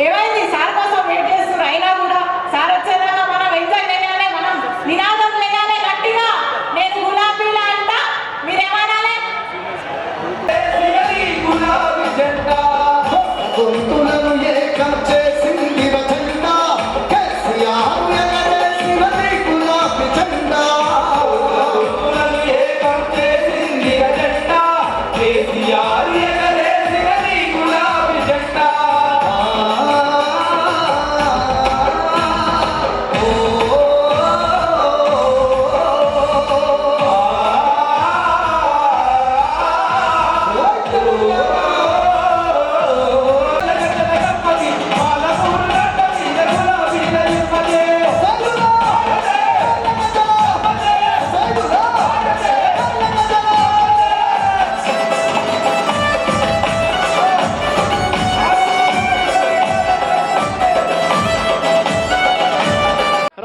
ఏమైంది సార్ కోసం వెయిట్ చేస్తున్నారు అయినా కూడా సార్ వచ్చేదాకా మనం ఎంజాయ్ చేయాలి, మనం నినాదం చేయాలి గట్టిగా. నేను గులాబీలా అంట, మీరేమనాలి? గులాబీ జెండా గొంతులను ఏకం చేసింది రచండా, కేసీఆర్ ఎగరేసినది గులాబీ జెండా. గొంతులను ఏకం చేసింది రచండా, కేసీఆర్ ఎగరేసినది గులాబీ జెండా.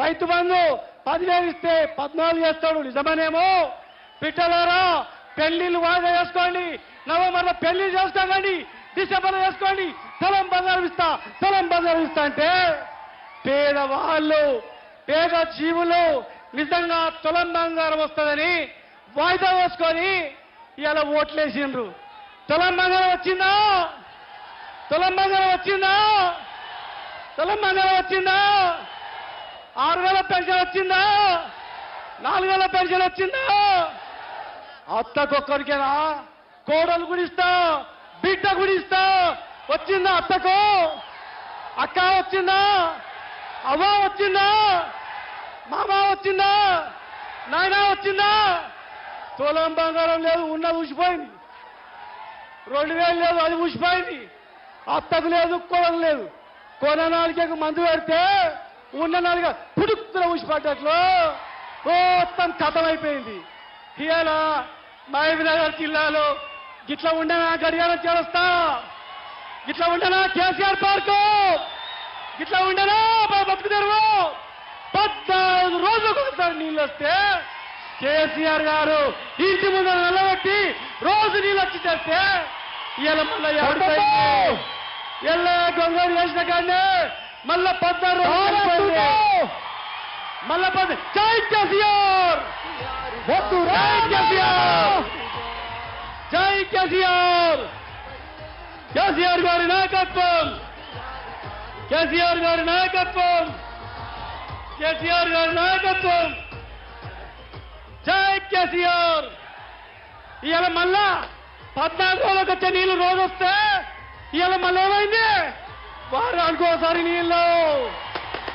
రైతు బంధు 10,000 ఇస్తే 14 చేస్తాడు. నిజమనేమో? పిట్టలారా, పెళ్లిళ్ళు వాయిదా చేసుకోండి, నవంబర్లో పెళ్లి చేసుకోకండి, డిసెంబర్లో చేసుకోండి. పొలం బంగారం ఇస్తా అంటే పేదవాళ్ళు, పేద జీవులు నిజంగా తులం బంగారం వస్తుందని వాయిదా వేసుకొని ఇలా ఓట్లేసిండ్రు. తులం బంగారం వచ్చిందా? తులం బంగారం వచ్చిందా? తులం బంగారం వచ్చిందా? 6,000 పెన్షన్ వచ్చిందా? 4,000 పెన్షన్ వచ్చిందా? అత్తకొక్కరికేనా? కోడలు గుడిస్తా, బిడ్డ గుడిస్తా. వచ్చిందా అత్తకు? అక్క వచ్చిందా? అవ్వ వచ్చిందా? మామ వచ్చిందా? నాయన వచ్చిందా? తులం బంగారం లేదు, ఉన్నది ఊసిపోయింది. 2,000 లేదు, అది ఊసిపోయింది. అత్తకు లేదు, కోడలు లేదు. కొన నాలుగేకు మందు పెడితే ఉన్న నాలుగు పుడుక్కున ఊసిపడ్డట్లు మొత్తం కథమైపోయింది. ఇవాళ మహబూబ్నగర్ జిల్లాలో గిట్లా ఉండనా గడియారం చేస్తా, గిట్లా ఉండనా కేసీఆర్ పార్కు, గిట్లా ఉండనా బతుకుతారు. 14 రోజులకు ఒకసారి నీళ్ళు వస్తే కేసీఆర్ గారు ఇంటి ముందు నిలబెట్టి రోజు నీళ్ళు వచ్చి చేస్తే ఇవాళ మళ్ళీ ఎల్ల గొంగళి వేసిన కానీ మళ్ళా 16 మళ్ళా జై కేసీఆర్, జై కేసీఆర్, జై కేసీఆర్. కేసీఆర్ గారి నాయకత్వం, కేసీఆర్ గారి నాయకత్వం, కేసీఆర్ గారి నాయకత్వం. జై కేసీఆర్. ఇవాళ మళ్ళా 14 రోజులకు వచ్చే నీళ్లు రోజు వస్తే ఇవాళ మళ్ళీ ఏమైంది? వారానికి ఒకసారి నీళ్ళు,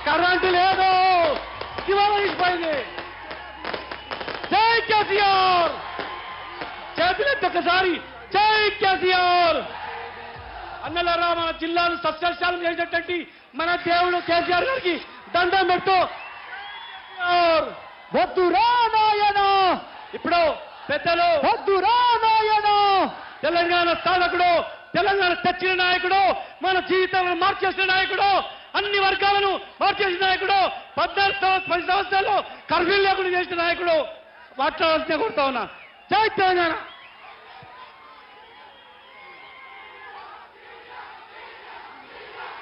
కరెంటు లేదు, ఇవాళ తీసిపోయింది. జై కేసీఆర్. చేతులెత్తి ఒక్కసారి జై కేసీఆర్. అన్నలారా, మన జిల్లాను సస్యశాలం చేసేటట్టు మన దేవుడు కేసీఆర్ గారికి దండం పెట్టు. వద్దురా నాయన, ఇప్పుడు పెద్దలు వద్దురా నాయన, తెలంగాణ స్థాపకుడు, తెలంగాణ తెచ్చిన నాయకుడు, మన జీవితాలను మార్చేసిన నాయకుడు, అన్ని వర్గాలను మార్చేసిన నాయకుడు, 10 సంవత్సరాలు కర్ఫ్యూ లేకుండా చేసిన నాయకుడు మాట్లాడాల్సిన కొడతా ఉన్నా. జై Telangana.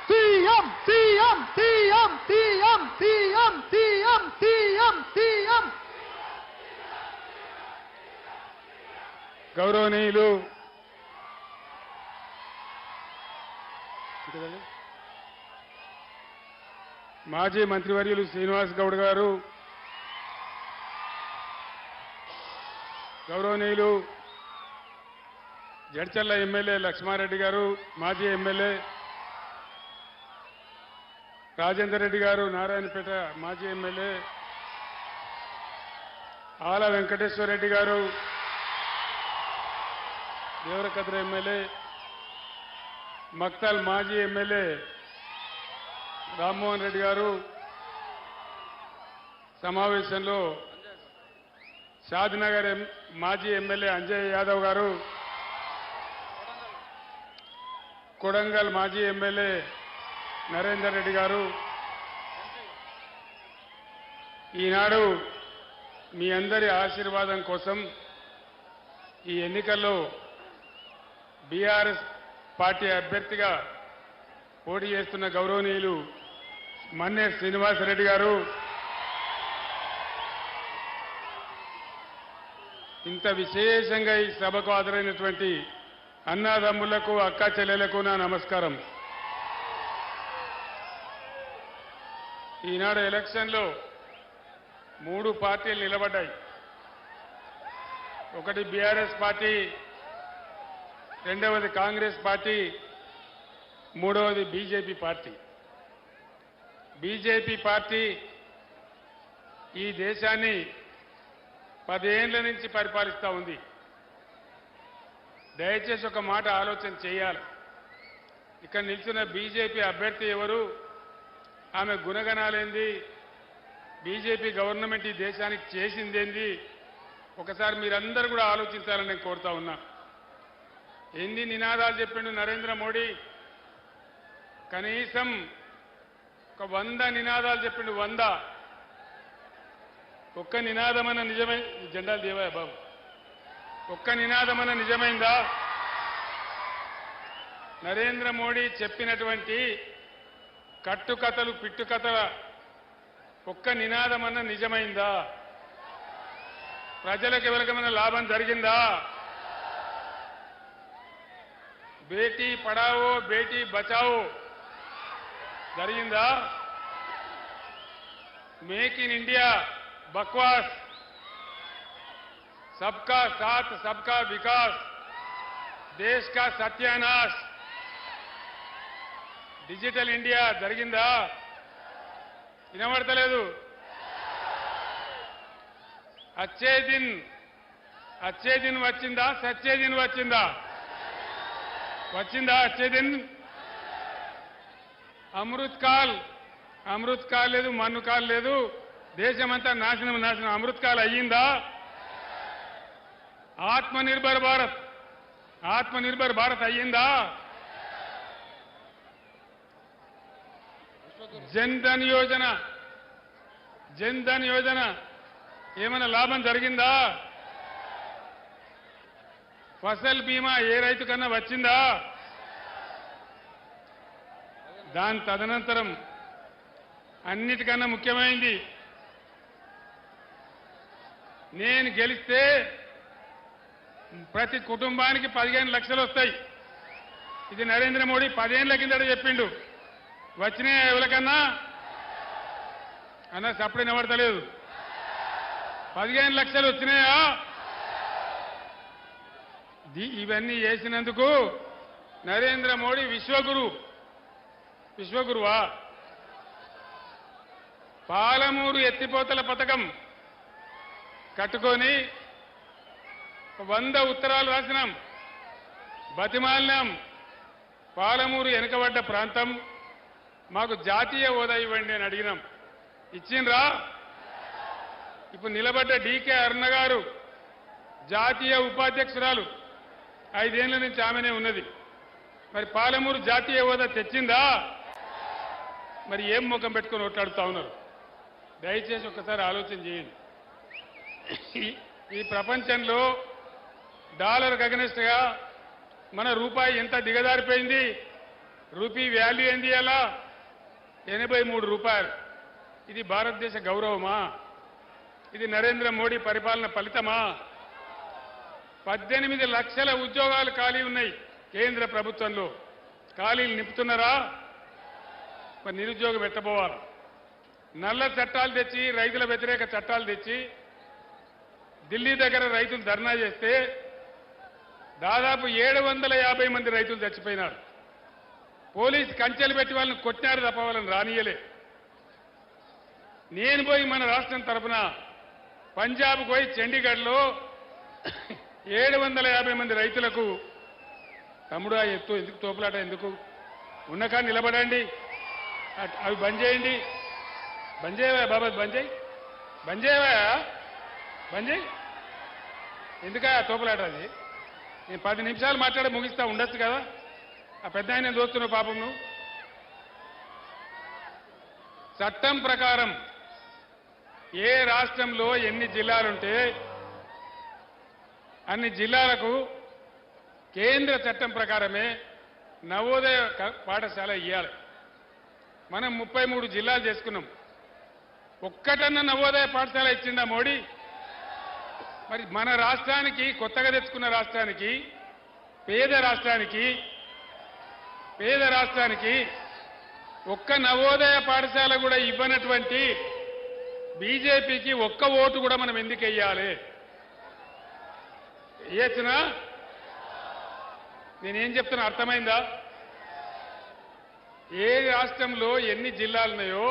CM CM CM CM CM CM CM CM. గౌరవనీయులు మాజీ మంత్రివర్యులు శ్రీనివాస్ గౌడ్ గారు, గౌరవనీయులు జడ్చర్ల ఎమ్మెల్యే లక్ష్మారెడ్డి గారు, మాజీ ఎమ్మెల్యే రాజేందర్ రెడ్డి గారు, నారాయణపేట మాజీ ఎమ్మెల్యే ఆల వెంకటేశ్వర రెడ్డి గారు, దేవరకద్ర ఎమ్మెల్యే, మక్తల్ మాజీ ఎమ్మెల్యే రామ్మోహన్ రెడ్డి గారు, సమావేశంలో షాద్నగర్ మాజీ ఎమ్మెల్యే అంజయ్ యాదవ్ గారు, కొడంగల్ మాజీ ఎమ్మెల్యే నరేందర్ రెడ్డి గారు, ఈనాడు మీ అందరి ఆశీర్వాదం కోసం ఈ ఎన్నికల్లో బీఆర్ఎస్ పార్టీ అభ్యర్థిగా పోటీ చేస్తున్న గౌరవనీయులు మన్నే శ్రీనివాసరెడ్డి గారు, ఇంత విశేషంగా ఈ సభకు హాజరైనటువంటి అన్నదమ్ములకు, అక్క చెల్లెలకు నా నమస్కారం. ఈనాడు ఎలక్షన్లో 3 పార్టీలు నిలబడ్డాయి. ఒకటి బీఆర్ఎస్ పార్టీ, రెండవది కాంగ్రెస్ పార్టీ, మూడవది బీజేపీ పార్టీ. బీజేపీ పార్టీ ఈ దేశాన్ని 10 ఏళ్ల నుంచి పరిపాలిస్తూ ఉంది. దయచేసి ఒక మాట ఆలోచన చేయాలి. ఇక్కడ నిల్చున్న బీజేపీ అభ్యర్థి ఎవరు, ఆమె గుణగణాలేంది, బీజేపీ గవర్నమెంట్ ఈ దేశానికి చేసిందేంది, ఒకసారి మీరందరూ కూడా ఆలోచించాలని నేను కోరుతా ఉన్నా. ఎన్ని నినాదాలు చెప్పిండు నరేంద్ర మోడీ, కనీసం ఒక 100 నినాదాలు చెప్పిండు. 100 ఒక్క నినాదమన్న నిజమై, జెండాలు దేవా బాబు, ఒక్క నినాదమన్న నిజమైందా? నరేంద్ర మోడీ చెప్పినటువంటి కట్టుకథలు, పిట్టుకథల ఒక్క నినాదమన్న నిజమైందా? ప్రజలకు ఎవరికైనా లాభం జరిగిందా? బేటీ పడావో బేటీ బచావో జరిగిందా? మేక్ ఇన్ ఇండియా బక్వాస్, सबका साथ सबका विकास, देश का सत्यानाश, డిజిటల్ ఇండియా జరిగిందా? వినబడతలేదు. అచ్చే దిన్ వచ్చిందా? సచ్చే దిన్ వచ్చిందా? వచ్చిందా అచ్చే దిన్? అమృత్ కాల్ లేదు, మన్ను కాల్ లేదు, దేశమంతా నాశనం. అమృత్ కాల్ అయ్యిందా? ఆత్మనిర్భర్ భారత్ అయ్యిందా? జన్ ధన్ యోజన ఏమైనా లాభం జరిగిందా? ఫసల్ బీమా ఏ రైతు కన్నా వచ్చిందా? దాని తదనంతరం అన్నిటికన్నా ముఖ్యమైంది, నేను గెలిస్తే ప్రతి కుటుంబానికి 15 లక్షలు వస్తాయి. ఇది నరేంద్ర మోడీ 10 ఏళ్ల కిందట చెప్పిండు. వచ్చినాయా ఎవరికన్నా? అన్న సప్పుడు నిలబడతలేదు. 15 లక్షలు వచ్చినాయా? ఇవన్నీ చేసినందుకు నరేంద్ర మోడీ విశ్వగురువా? పాలమూరు ఎత్తిపోతల పథకం కట్టుకొని 100 ఉత్తరాలు రాసినాం, బతిమాలినాం. పాలమూరు వెనుకబడ్డ ప్రాంతం, మాకు జాతీయ హోదా ఇవ్వండి అని అడిగినాం. ఇచ్చిండ్రా? ఇప్పుడు నిలబడ్డ డీకే అరుణ గారు జాతీయ ఉపాధ్యక్షురాలు, 5 ఏళ్ల నుంచి ఆమెనే ఉన్నది. మరి పాలమూరు జాతీయ హోదా తెచ్చిందా? మరి ఏం ముఖం పెట్టుకొని ఓట్లాడుతూ ఉన్నారు? దయచేసి ఒక్కసారి ఆలోచన చేయండి. ఈ ప్రపంచంలో డాలర్కి అగనెస్ట్గా మన రూపాయి ఎంత దిగజారిపోయింది? రూపీ వాల్యూ ఏంది? అలా 83 రూపాయలు. ఇది భారతదేశ గౌరవమా? ఇది నరేంద్ర మోడీ పరిపాలన ఫలితమా? 18 లక్షల ఉద్యోగాలు ఖాళీ ఉన్నాయి కేంద్ర ప్రభుత్వంలో. ఖాళీలు నింపుతున్నారా? మరి నిరుద్యోగం ఎట్టబోవాలి? నల్ల చట్టాలు తెచ్చి, రైతుల వ్యతిరేక చట్టాలు తెచ్చి ఢిల్లీ దగ్గర రైతులు ధర్నా చేస్తే దాదాపు 750 మంది రైతులు చచ్చిపోయినారు. పోలీసు కంచెలు పెట్టి వాళ్ళని కొట్టినారు తప్ప వాళ్ళని రానియలే. నేను పోయి మన రాష్ట్రం తరఫున పంజాబ్కు పోయి చండీగఢ్లో 750 మంది రైతులకు, తమ్ముడు ఆ ఎత్తు ఎందుకు, తోపులాట ఎందుకు, ఉన్నకా నిలబడండి, అవి బంద్ చేయండి, బంద్ చేయవా బాబా, బంద్ చేయి, బంద్ చేయవా, బంద్ చేయి, ఎందుక తోపులాట? అది నేను 10 నిమిషాలు మాట్లాడి ముగిస్తా, ఉండొచ్చు కదా. ఆ పెద్ద ఆయన దోస్తున్నావు పాపం నువ్వు. చట్టం ప్రకారం ఏ రాష్ట్రంలో ఎన్ని జిల్లాలుంటే అన్ని జిల్లాలకు కేంద్ర చట్టం ప్రకారమే నవోదయ పాఠశాల ఇవ్వాలి. మనం 33 జిల్లాలు చేసుకున్నాం. ఒక్కటన్నా నవోదయ పాఠశాల ఇచ్చిండా మోడీ? మరి మన రాష్ట్రానికి, కొత్తగా తెచ్చుకున్న రాష్ట్రానికి, పేద రాష్ట్రానికి ఒక్క నవోదయ పాఠశాల కూడా ఇవ్వనటువంటి బీజేపీకి ఒక్క ఓటు కూడా మనం ఎందుకు వెయ్యాలి? వేయచ్చునా? నేనేం చెప్తున్నా అర్థమైందా? ఏ రాష్ట్రంలో ఎన్ని జిల్లాలున్నాయో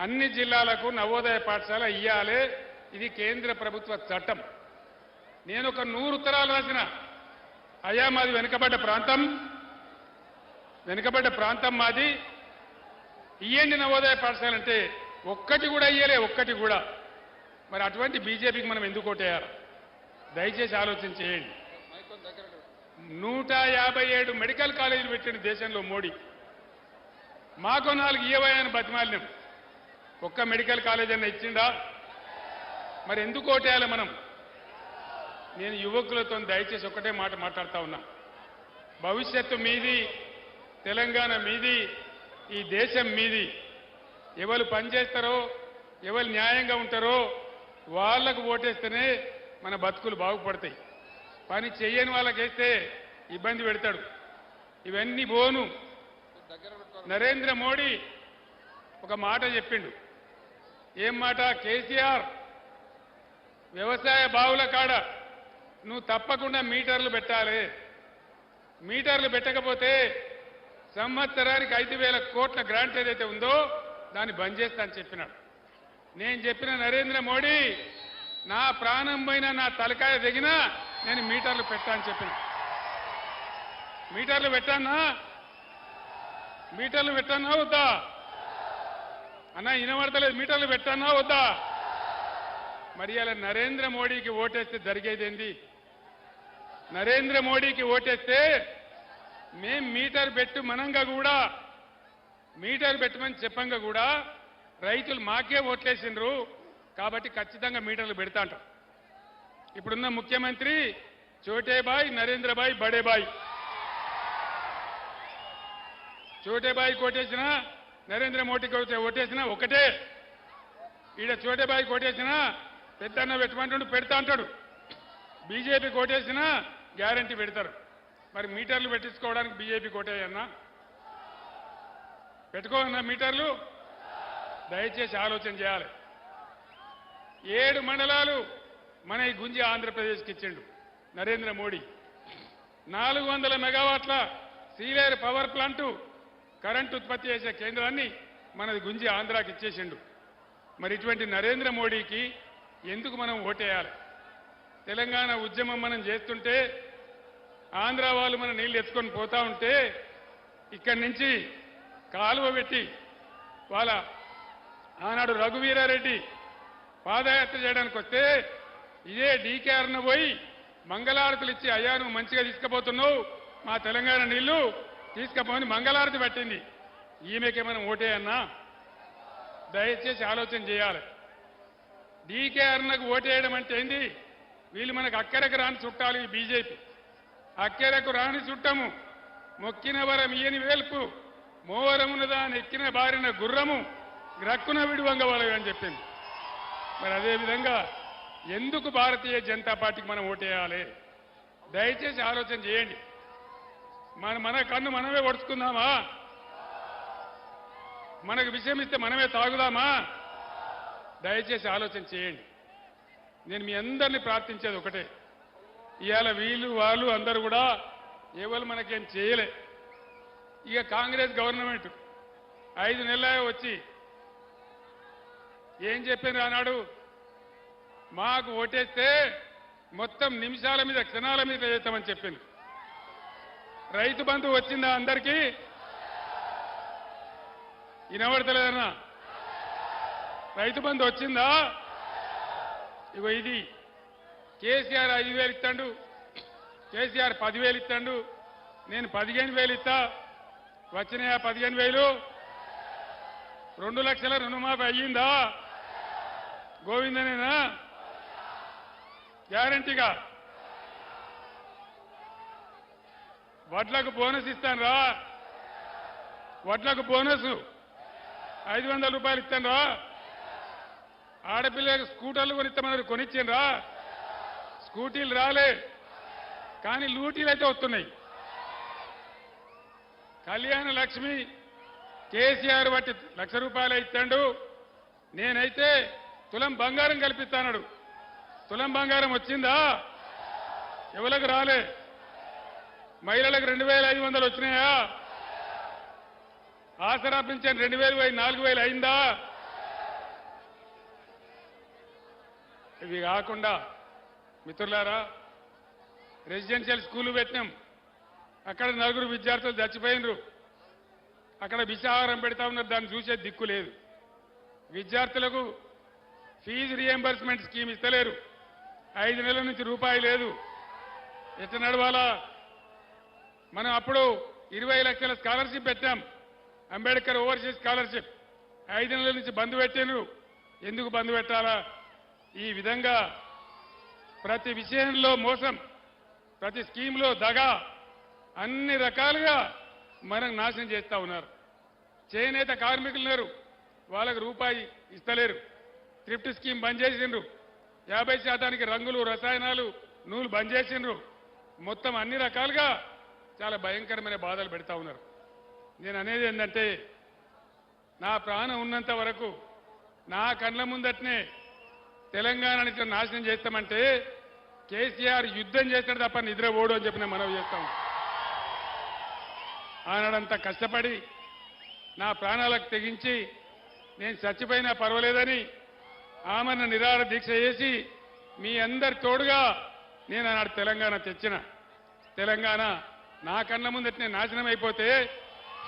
అన్ని జిల్లాలకు నవోదయ పాఠశాల ఇయ్యాలి. ఇది కేంద్ర ప్రభుత్వ చట్టం. నేను ఒక 100 ఉత్తరాలు రాసిన, అయ్యా మాది వెనుకబడ్డ ప్రాంతం మాది, ఇయ్యండి నవోదయ పాఠశాల అంటే ఒక్కటి కూడా ఇయ్యలే, ఒక్కటి కూడా. మరి అటువంటి బీజేపీకి మనం ఎందుకు ఓటేయాలి? దయచేసి ఆలోచన చేయండి. 157 మెడికల్ కాలేజీలు పెట్టిన దేశంలో మోడీ. మాకు 4 ఇయ్యవని బతిమాలినాం. ఒక్క మెడికల్ కాలేజ్ అన్న ఇచ్చిండా? మరి ఎందుకు ఓటేయాలి మనం? నేను యువకులతో దయచేసి ఒకటే మాట మాట్లాడుతా ఉన్నా. భవిష్యత్తు మీది, తెలంగాణ మీది, ఈ దేశం మీది. ఎవరు పనిచేస్తారో, ఎవరు న్యాయంగా ఉంటారో వాళ్లకు ఓటేస్తేనే మన బతుకులు బాగుపడతాయి. పని చెయ్యని వాళ్ళకేస్తే ఇబ్బంది పెడతాడు. ఇవన్నీ బోను. నరేంద్ర మోడీ ఒక మాట చెప్పిండు. ఏం మాట? కేసీఆర్, వ్యవసాయ బావుల కాడ నువ్వు తప్పకుండా మీటర్లు పెట్టాలి. మీటర్లు పెట్టకపోతే సంవత్సరానికి 5,000 కోట్ల గ్రాంట్ ఏదైతే ఉందో దాన్ని బంద్ చేస్తా అని చెప్పినాడు. నేను చెప్పిన నరేంద్ర మోడీ, నా ప్రాణం పైన నా తలకాయ దిగినా నేను మీటర్లు పెట్టా అని చెప్పిన. మీటర్లు పెట్టానా వద్దా అన్నా? వినబడతలేదు. మీటర్లు పెట్టానా వద్దా? మరి అలా నరేంద్ర మోడీకి ఓటేస్తే జరిగేదేంది? నరేంద్ర మోడీకి ఓటేస్తే మేం మీటర్ మనంగా కూడా, మీటర్ పెట్టమని చెప్పంగా కూడా రైతులు మాకే ఓట్లేసిండ్రు కాబట్టి ఖచ్చితంగా మీటర్లు పెడతా అంటారు. ఇప్పుడున్న ముఖ్యమంత్రి చోటేబాయ్, నరేంద్రబాయ్, బడేబాయ్. చోటేబాయ్ కోటేసినా, నరేంద్ర మోడీకి ఓటేసినా ఒకటే. ఈడ చోటేబాయ్ కోటేసినా పెద్దన్న పెట్టమంటాడు, పెడతా అంటాడు. బీజేపీ కోటేసినా గ్యారంటీ పెడతారు. మరి మీటర్లు పెట్టించుకోవడానికి బీజేపీ కోటేయన్నా? పెట్టుకోవన్నా మీటర్లు? దయచేసి ఆలోచన చేయాలి. 7 మండలాలు మన ఈ గుంజి ఆంధ్రప్రదేశ్కి ఇచ్చిండు నరేంద్ర మోడీ. 400 మెగావాట్ల సీలేరు పవర్ ప్లాంటు కరెంటు ఉత్పత్తి చేసే కేంద్రాన్ని మనది గుంజి ఆంధ్రాకి ఇచ్చేసిండు. మరి ఇటువంటి నరేంద్ర మోడీకి ఎందుకు మనం ఓటేయాలి? తెలంగాణ ఉద్యమం మనం చేస్తుంటే ఆంధ్ర వాళ్ళు మన నీళ్లు ఎత్తుకొని పోతా ఉంటే ఇక్కడి నుంచి కాలువ పెట్టి వాళ్ళ ఆనాడు రఘువీరారెడ్డి పాదయాత్ర చేయడానికి వస్తే ఇదే డీకేఆర్న పోయి మంగళారతులు ఇచ్చి అయ్యా నువ్వు మంచిగా తీసుకుపోతున్నావు మా తెలంగాణ నీళ్లు తీసుకుపోని మంగళారతి పట్టింది. ఈమెకేమైనా ఓటేయన్నా? దయచేసి ఆలోచన చేయాలి. డీకేఆర్నకు ఓటేయడం అంటే ఏంది? వీళ్ళు మనకు అక్కరకు రాని చుట్టాలు ఈ బీజేపీ. అక్కరకు రాని చుట్టము, మొక్కిన వరం ఇయని వేల్పు, మోవరమున దాని ఎక్కిన బారిన గుర్రము, రక్కున విడువంగవలవి అని చెప్పింది. మరి అదేవిధంగా ఎందుకు భారతీయ జనతా పార్టీకి మనం ఓటేయాలి? దయచేసి ఆలోచన చేయండి. మన కన్ను మనమే ఒడుచుకుందామా? మనకు విషయం ఇస్తే మనమే తాగుదామా? దయచేసి ఆలోచన చేయండి. నేను మీ అందరినీ ప్రార్థించేది ఒకటే, ఇవాళ వీళ్ళు వాళ్ళు అందరూ కూడా ఎవరు మనకేం చేయలే. ఇక కాంగ్రెస్ గవర్నమెంట్ 5 నెలలే వచ్చి ఏం చెప్పాను ఆనాడు? మాకు ఓటేస్తే మొత్తం నిమిషాల మీద క్షణాల మీద చేస్తామని చెప్పింది. రైతు బంధు వచ్చిందా అందరికీ? వినబడతలేదన్నా? రైతు బంధు వచ్చిందా? ఇగో ఇది కేసీఆర్ 5,000 ఇస్తాడు, కేసీఆర్ 10,000 ఇస్తాడు, నేను 15,000 ఇస్తా. వచ్చినాయా 15,000? 2 లక్షల రుణమాఫీ అయ్యిందా? గోవిందనేనా? గ్యారంటీగా. వడ్లకు బోనస్ ఇస్తాను రా, వడ్లకు బోనస్ 500 రూపాయలు ఇస్తాను రా. ఆడపిల్లలకు స్కూటర్లు కొనిస్తామన్నారు, కొనిచ్చిండ్రా? స్కూటీలు రాలే, కానీ లూటీలు అయితే వస్తున్నాయి. కళ్యాణ లక్ష్మి కేసీఆర్ బట్టి 1,00,000 రూపాయలు ఇస్తాడు. నేనైతే తులం బంగారం కల్పిస్తాడు. తులం బంగారం వచ్చిందా? ఎవరికి రాలే. మహిళలకు 2,500 వచ్చినాయా? ఆసరా పింఛన్ 2,000 పోయి 4,000 అయిందా? ఇవి కాకుండా మిత్రులారా, రెసిడెన్షియల్ స్కూలు పెట్టినాం. అక్కడ 4 విద్యార్థులు చచ్చిపోయినరు. అక్కడ విషాహారం పెడతా ఉన్నారు, దాన్ని చూసే దిక్కు లేదు. విద్యార్థులకు ఫీజు రియంబర్స్మెంట్ స్కీమ్ ఇస్తలేరు. 5 నెలల నుంచి రూపాయి లేదు. ఎట్లా నడవాలా? మనం అప్పుడు 20 లక్షల స్కాలర్షిప్ పెట్టాం, అంబేద్కర్ ఓవర్సీస్ స్కాలర్షిప్. 5 నెలల నుంచి బంద్ పెట్టినరు. ఎందుకు బంద్ పెట్టాలా? ఈ విధంగా ప్రతి విషయంలో మోసం, ప్రతి స్కీమ్లో దగా, అన్ని రకాలుగా మనం నాశనం చేస్తా ఉన్నారు. చేనేత కార్మికులు ఉన్నారు, వాళ్ళకు రూపాయి ఇస్తలేరు. థ్రిఫ్ట్ స్కీమ్ బంద్ చేసిండ్రు. 50% రంగులు, రసాయనాలు, నూలు బంద్ చేసిండ్రు. మొత్తం అన్ని రకాలుగా చాలా భయంకరమైన బాధలు పెడతా ఉన్నారు. నేను అనేది ఏంటంటే, నా ప్రాణం ఉన్నంత వరకు నా కళ్ళ ముందటనే తెలంగాణని ఇట్లా నాశనం చేస్తామంటే కేసీఆర్ యుద్ధం చేస్తాడు తప్ప నిద్ర ఓడు అని చెప్పి నేను మనవి చేస్తాం. ఆనాడంతా కష్టపడి నా ప్రాణాలకు తెగించి నేను చచ్చిపోయినా పర్వాలేదని ఆమరణ నిరాహార దీక్ష చేసి మీ అందరి తోడుగా నేను ఆనాడు తెలంగాణ తెచ్చిన. తెలంగాణ నా కళ్ళ ముందటనే నాశనం అయిపోతే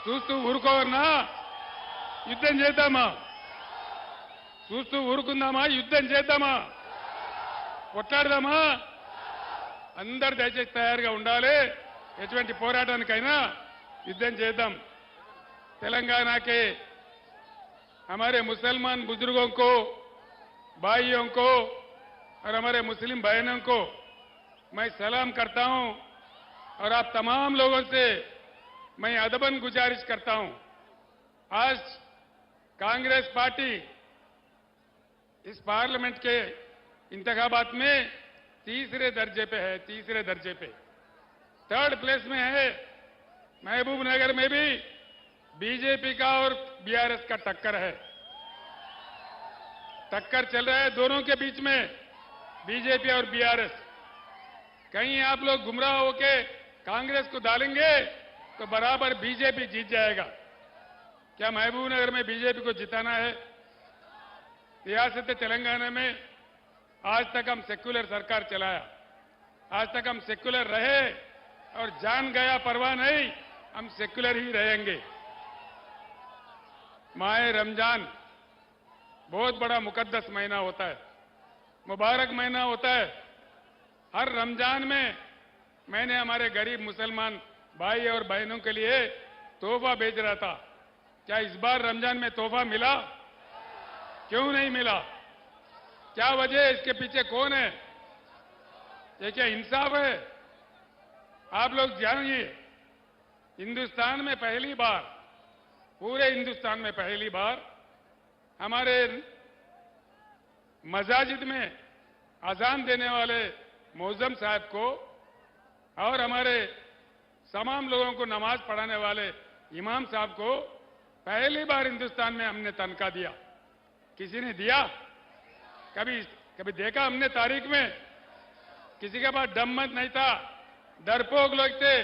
చూస్తూ ఊరుకోవన్నా? యుద్ధం చేద్దామా? చూస్తూ ఊరుకుందామా? యుద్ధం చేద్దామా? కొట్లాడదామా? అందరు దయచేసి తయారుగా ఉండాలి. ఎటువంటి పోరాటానికైనా యుద్ధం చేద్దాం. तेलंगाना के हमारे मुसलमान बुजुर्गों को, भाइयों को और हमारे मुस्लिम बहनों को मैं सलाम करता हूं और आप तमाम लोगों से मैं अदबन गुजारिश करता हूं। आज कांग्रेस पार्टी इस पार्लियामेंट के इंतखाबात में तीसरे दर्जे पे है, तीसरे दर्जे पे, 3rd प्लेस में है। महबूब नगर में भी बीजेपी का और बीआरएस का टक्कर है, टक्कर चल रहा है दोनों के बीच में, बीजेपी और बीआरएस। कहीं आप लोग गुमराह होके कांग्रेस को डालेंगे तो बराबर बीजेपी जीत जाएगा। क्या महबूब नगर में बीजेपी को जिताना है? रियासत तेलंगाना में आज तक हम सेक्युलर सरकार चलाया, आज तक हम सेक्युलर रहे और जान गया परवाह नहीं, हम सेक्युलर ही रहेंगे। माह रमजान बहुत बड़ा मुकद्दस महीना होता है, मुबारक महीना होता है। हर रमजान में मैंने हमारे गरीब मुसलमान भाई और बहनों के लिए तोहफा भेज रहा था। क्या इस बार रमजान में तोहफा मिला? क्यों नहीं मिला? क्या वजह है? इसके पीछे कौन है? ये क्या इंसाफ है? आप लोग जानिए, हिंदुस्तान में पहली बार, पूरे हिंदुस्तान में पहली बार हमारे मसाजिद में अजान देने वाले मौजम साहब को और हमारे तमाम लोगों को नमाज पढ़ाने वाले इमाम साहब को पहली बार हिंदुस्तान में हमने तनख्वाह दिया। किसी ने दिया? कभी देखा हमने तारीख में? किसी के पास दम मत नहीं था, डरपोक लोग थे।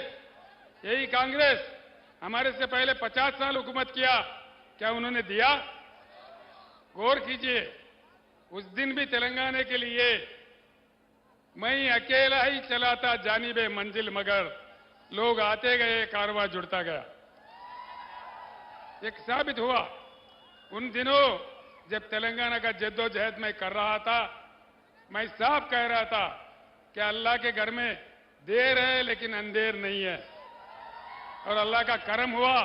यही कांग्रेस हमारे से पहले 50 साल हुकूमत किया, क्या उन्होंने दिया? गौर कीजिए, उस दिन भी तेलंगाना के लिए मैं अकेला ही चला था जानिबे मंजिल, मगर लोग आते गए, कारवां जुड़ता गया। एक साबित हुआ उन दिनों जब तेलंगाना का जद्दोजहद मैं कर रहा था। मैं साफ कह रहा था कि अल्लाह के घर में देर है लेकिन अंधेर नहीं है, और अल्लाह का करम हुआ,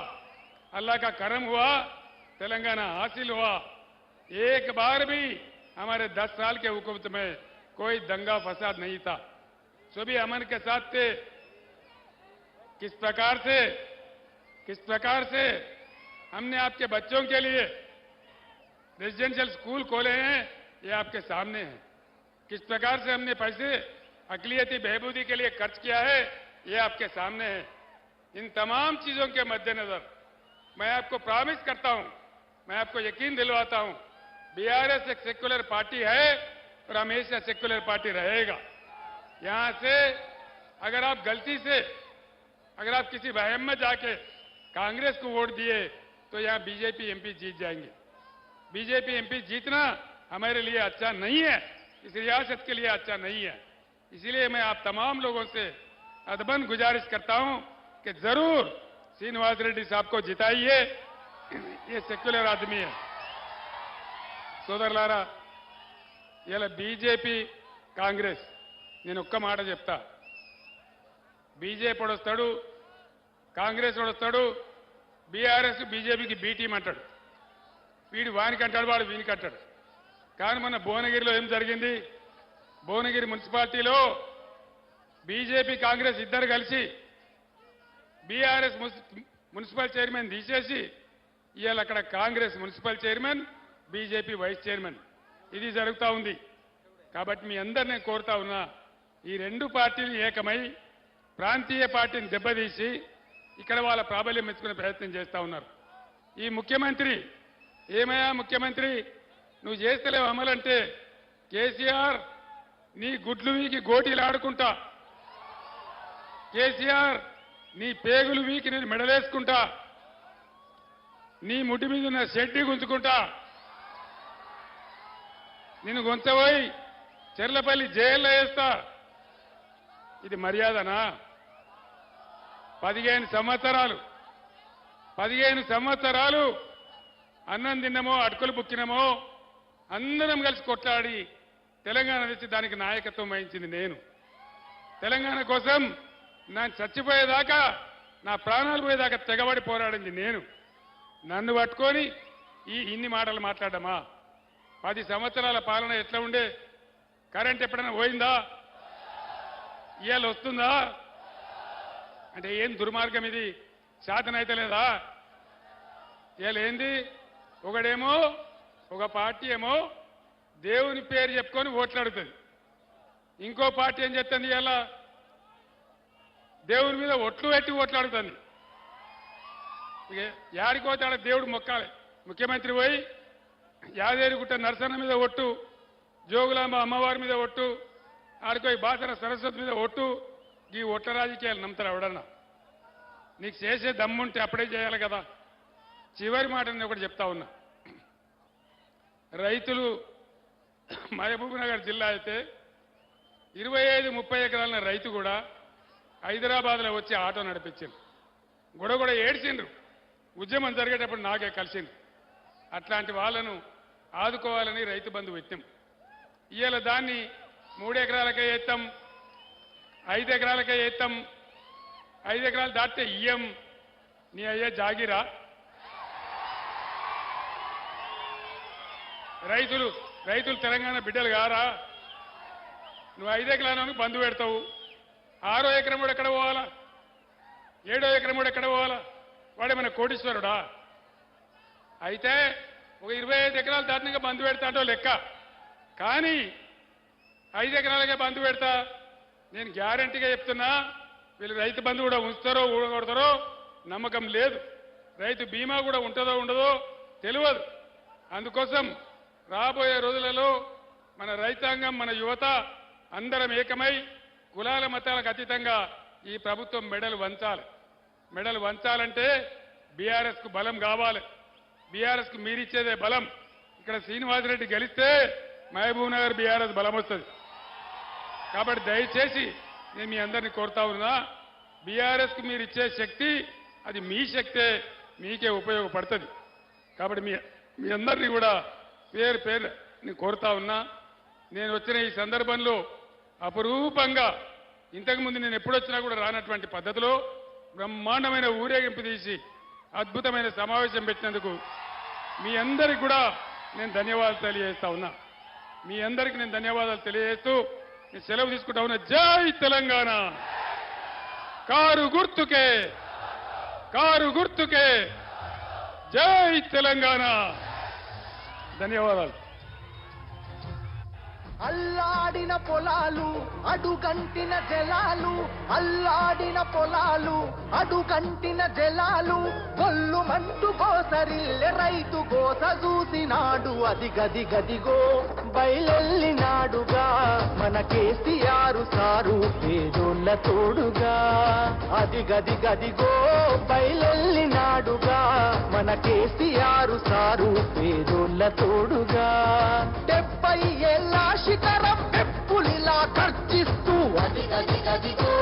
अल्लाह का करम हुआ, तेलंगाना हासिल हुआ। एक बार भी हमारे 10 साल के हुकूमत में कोई दंगा फसाद नहीं था, सभी अमन के साथ थे। किस प्रकार से हमने आपके बच्चों के लिए रेजिडेंशियल स्कूल खोले हैं, ये आपके सामने है। किस प्रकार से हमने पैसे अकलियती बहबूदी के लिए खर्च किया है, ये आपके सामने है। इन तमाम चीजों के मद्देनजर मैं आपको प्रॉमिस करता हूं, मैं आपको यकीन दिलवाता हूं, बीआरएस एक सेक्युलर पार्टी है और हमेशा सेक्युलर पार्टी रहेगा। यहां से अगर आप गलती से, अगर आप किसी वहम में जाके कांग्रेस को वोट दिए तो यहां बीजेपी एमपी जीत जाएंगे। बीजेपी एमपी जीतना हमारे लिए अच्छा नहीं है, इस रियासत के लिए अच्छा नहीं है। इसलिए मैं आप तमाम लोगों से अदबन गुजारिश करता हूं कि जरूर श्रीनिवास रेड्डी साहब को जिताइए, ये सेक्युलर आदमी है। సోదరులారా, ఇలా బీజేపీ కాంగ్రెస్, నేను ఒక్క మాట చెప్తా, బీజేపీ వస్తాడు, కాంగ్రెస్ వస్తాడు, బీఆర్ఎస్ బీజేపీకి బీ టీం అంటాడు. వీడు వానికి అంటాడు, వాడు వీనికి అంటాడు. కానీ మొన్న భువనగిరిలో ఏం జరిగింది? భువనగిరి మున్సిపాలిటీలో బీజేపీ కాంగ్రెస్ ఇద్దరు కలిసి బీఆర్ఎస్ మున్సిపల్ చైర్మన్ తీసేసి ఇవాళ అక్కడ Congress municipal chairman, BJP vice chairman, ఇది జరుగుతూ ఉంది. కాబట్టి మీ అందరు నేను కోరుతా ఉన్నా, ఈ రెండు పార్టీలు ఏకమై ప్రాంతీయ పార్టీని దెబ్బతీసి ఇక్కడ వాళ్ళ ప్రాబల్యం మెచ్చుకునే ప్రయత్నం చేస్తా ఉన్నారు. ఈ ముఖ్యమంత్రి ఏమయ్యా ముఖ్యమంత్రి, నువ్వు చేస్తలేవు అమలంటే, కేసీఆర్ నీ గుడ్లు వీకి గోటీలు ఆడుకుంటా, కేసీఆర్ నీ పేగులు వీకి నేను మెడలేసుకుంటా, నీ ముడి మీద ఉన్న షెడ్డి గుంజుకుంటా, నిన్ను గొంతపోయి చెర్లపల్లి జైల్లో వేస్తా. ఇది మర్యాదనా? 15 సంవత్సరాలు అన్నం తిన్నమో, అటుకులు బుక్కినమో, అందరం కలిసి కొట్లాడి తెలంగాణ తెచ్చి దానికి నాయకత్వం వహించింది నేను. తెలంగాణ కోసం నేను చచ్చిపోయేదాకా, నా ప్రాణాలు పోయేదాకా తెగబడి పోరాడింది నేను. నన్ను పట్టుకొని ఇన్ని మాటలు మాట్లాడమా? 10 సంవత్సరాల పాలన ఎట్లా ఉండే? కరెంట్ ఎప్పుడైనా పోయిందా? ఇవాళ వస్తుందా? అంటే ఏం దుర్మార్గం ఇది? శాతనైతే లేదా? ఇవాళ ఏంది? ఒకడేమో, ఒక పార్టీ ఏమో దేవుని పేరు చెప్పుకొని ఓట్లాడుతుంది, ఇంకో పార్టీ ఏం చెప్తుంది? ఇవాళ దేవుని మీద ఒట్లు పెట్టి ఓట్లాడుతుంది. యాడికోతాడ దేవుడు మొక్కాలి. ముఖ్యమంత్రి పోయి యాదేరిగుట్ట నరసన్న మీద ఒట్టు, జోగులాంబ అమ్మవారి మీద ఒట్టు, ఆడిపోయి బాసర సరస్వతి మీద ఒట్టు. ఈ ఒట్ల రాజకీయాలు నమ్ముతారు ఎవడన్నా? నీకు చేసే దమ్ముంటే అప్పుడే చేయాలి కదా. చివరి మాట నేను ఒకటి చెప్తా ఉన్నా, రైతులు మహబూబ్ నగర్ జిల్లా అయితే 25-30 ఎకరాల రైతు కూడా హైదరాబాద్లో వచ్చి ఆటో నడిపించిండ్రు. గొడగొడ ఏడ్చిండ్రు. ఉద్యమం జరిగేటప్పుడు నాకే కలిసిండ్రు. అట్లాంటి వాళ్ళను ఆదుకోవాలని రైతు బంధు పెట్టాం. ఇవాళ దాన్ని 3 ఎకరాలకే వేస్తాం, 5 ఎకరాలకే వేస్తాం, 5 ఎకరాలు దాటితే ఇయ్యం. నీ అయ్యే జాగిరా? రైతులు తెలంగాణ బిడ్డలు కారా? నువ్వు 5 ఎకరాలను బంధు పెడతావు, 6వ ఎకరం కూడా ఎక్కడ పోవాలా, 7వ ఎకరం కూడా ఎక్కడ పోవాలా? వాడేమైనా కోటీశ్వరుడా? అయితే ఒక 25 ఎకరాలు దాటినాక బంధు పెడతాడో లెక్క, కానీ 5 ఎకరాలకే బంధు పెడతా. నేను గ్యారంటీగా చెప్తున్నా, వీళ్ళు రైతు బంధు కూడా ఉంచుతారో ఊడగొడతారో నమ్మకం లేదు. రైతు బీమా కూడా ఉంటుందో ఉండదో తెలియదు. అందుకోసం రాబోయే రోజులలో మన రైతాంగం, మన యువత అందరం ఏకమై కులాల మతాలకు అతీతంగా ఈ ప్రభుత్వం మెడలు వంచాలి. మెడలు వంచాలంటే బీఆర్ఎస్కు బలం కావాలి. బీఆర్ఎస్కు మీరిచ్చేదే బలం. ఇక్కడ శ్రీనివాసరెడ్డి గెలిస్తే మహబూబ్ నగర్ బీఆర్ఎస్ బలం వస్తుంది. కాబట్టి దయచేసి నేను మీ అందరినీ కోరుతా ఉన్నా, బీఆర్ఎస్కు మీరు ఇచ్చే శక్తి అది మీ శక్తే, మీకే ఉపయోగపడుతుంది. కాబట్టి మీ అందరినీ కూడా పేరు పేరు నేను కోరుతా ఉన్నా. నేను వచ్చిన ఈ సందర్భంలో అపురూపంగా ఇంతకుముందు నేను ఎప్పుడొచ్చినా కూడా రానటువంటి పద్ధతిలో బ్రహ్మాండమైన ఊరేగింపు తీసి అద్భుతమైన సమావేశం పెట్టినందుకు మీ అందరికి కూడా నేను ధన్యవాదాలు తెలియజేస్తా ఉన్నా. మీ అందరికి నేను ధన్యవాదాలు తెలియజేస్తూ నేను సెలవు తీసుకుంటా ఉన్నా. జై తెలంగాణ. కారు గుర్తుకే, కారు గుర్తుకే. జై తెలంగాణ. ధన్యవాదాలు. అల్లాడిన పొలాలు అడుగంటిన జలాలు, అల్లాడిన పొలాలు అడుగంటిన జలాలు, గొల్లుమంటూ గోసరిల్లె రైతు గోస చూసినాడు. అది గది గదిగో బయలెల్లినాడుగా మన కేసీఆర్ సారు పేదోళ్ళ తోడుగా. అది గది గదిగో బయలెల్లినాడుగా మన కేసీఆర్ సారు పేదోళ్ళ తోడుగా. 70 ఏళ్ళ శిఖరం పెప్పులిలా గర్జిస్తూ అది గది గదిగో